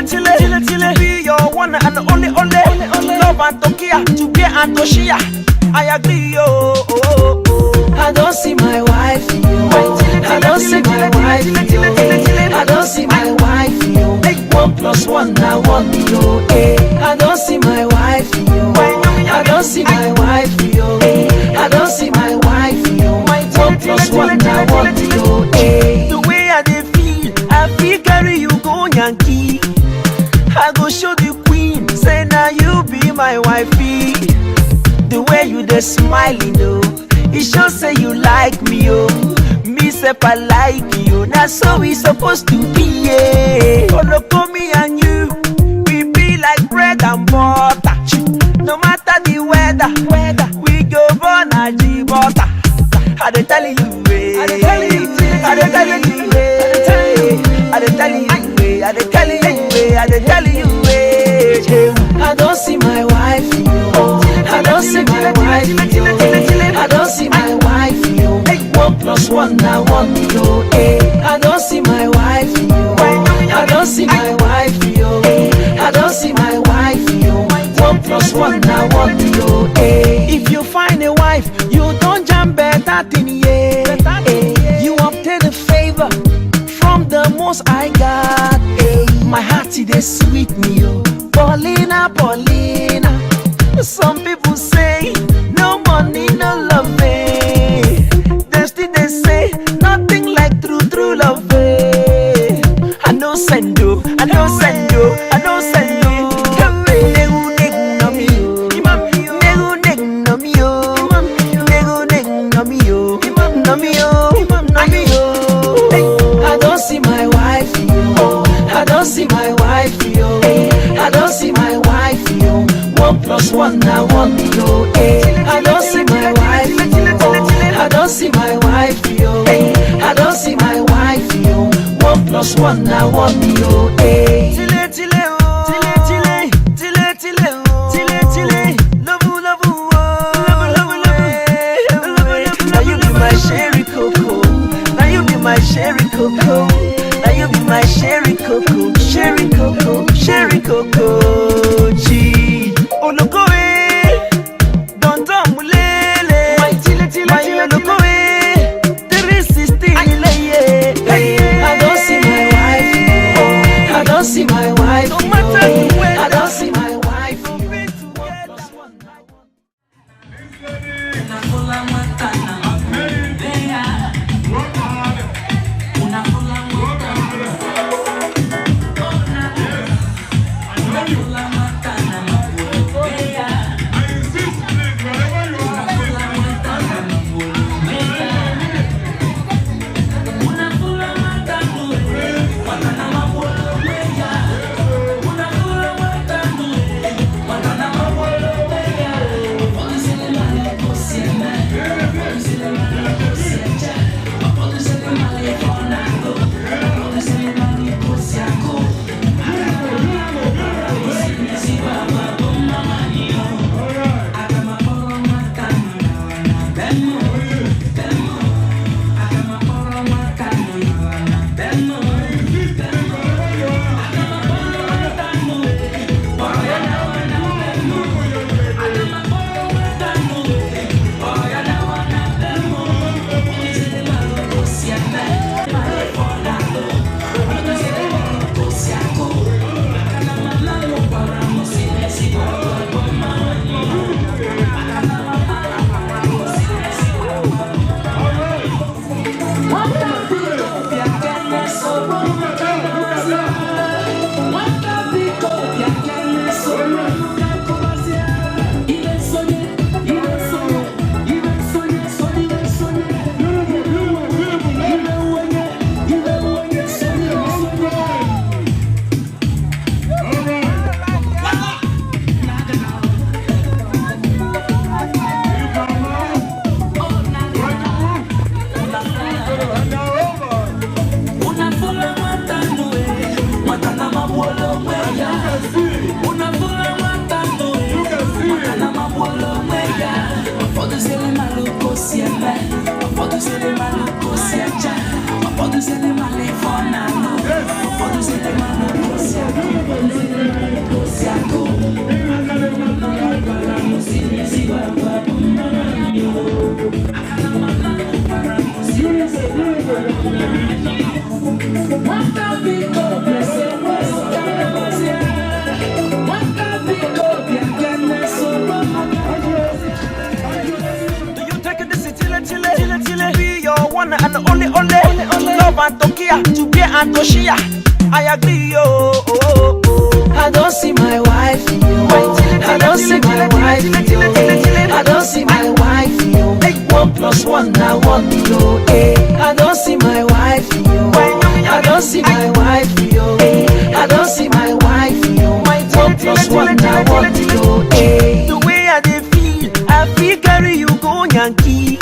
To be your one and only. Love and Tokia, to be and Toshia. I agree, I don't see my wife, yo. I don't see my wife, yo. I don't see my wife, yo. 1 + 1 now 1, yo. I don't see my wife, yo. I don't see my wife, yo. I don't see my wife, yo. 1 + 1 now 1, yo. The way I feel carry you go Yankee. I go show the queen, say now you be my wifey. The way you dey smiling, oh, it shows say you like me, oh. Me say I like you, that's so we supposed to be, yeah. Follow me and you, we be like bread and butter. No matter the weather, we go born a G-butter. I dey tell you, I dey tell you, I dey tell you, I dey tell you, I dey tell you, I dey tell you, I don't see my wife, yo. I don't see my wife, yo. I don't see my wife, yo. 1 + 1 now 1, yo. I don't see my wife, yo. I don't see my wife, yo. I don't see my wife, yo. 1 + 1 now 1, yo. If you find a wife, you don't jam better than you obtain a favor from the most I got. My heart is sweet me, yo. Paulina. Some people say no money, no love. They still they say nothing like true love. I know send you, I know send you, I know send you. I don't see my wife, yo. I don't see my wife, yo. I don't see my wife, yo. 1 + 1 now 1, yo. I don't see my wife, yo. I don't see my wife, yo. I don't see my wife, yo. 1 + 1 now 1, yo. My sherry cocoa, now you be my sherry cocoa, sherry cocoa, sherry cocoa. Gee, oh look away, don't mulele. My look away, 316 I don't see my wife, yo. I don't see my wife, yo. I don't see my wife, yo. 1 + 1 now 1. desire to be and to share. I agree, oh, oh, oh, oh. I don't see my wife, yo. I don't see my wife, yo. I don't see my wife, yo. 1+1 now 1, yo. I don't see my wife, yo. I don't see my wife, yo. I don't see my wife, yo. 1+1 now 1, yo. The way I dey feel, I feel carry you go Yankee.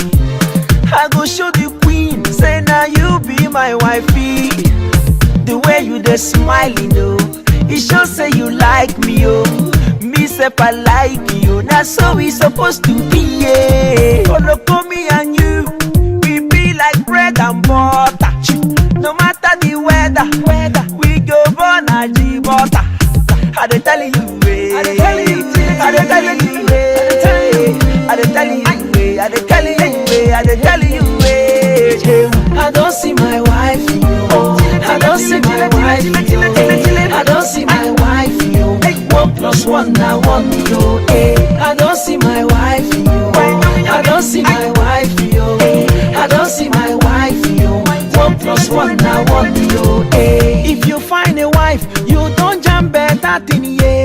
I go show the queen, say now you be my wifey. The way you dey smiling, oh, it shows say you like me, oh. Me sef I like you, that's so we supposed to be, yeah. Follow me and you, we be like bread and butter. No matter the weather, we go born a G-butter. I dey tell you, I dey tell you, I dey tell you, I dey tell you, I dey tell you, I dey tell you, I don't see my wife, yo. I don't see my wife, yo. I don't see my wife, yo. 1+1 now 1, yo. I don't see my wife, yo. I don't see my wife, yo. I don't see my wife, yo. 1+1 now 1, yo. If you find a wife, you don't jam better thing, yeah.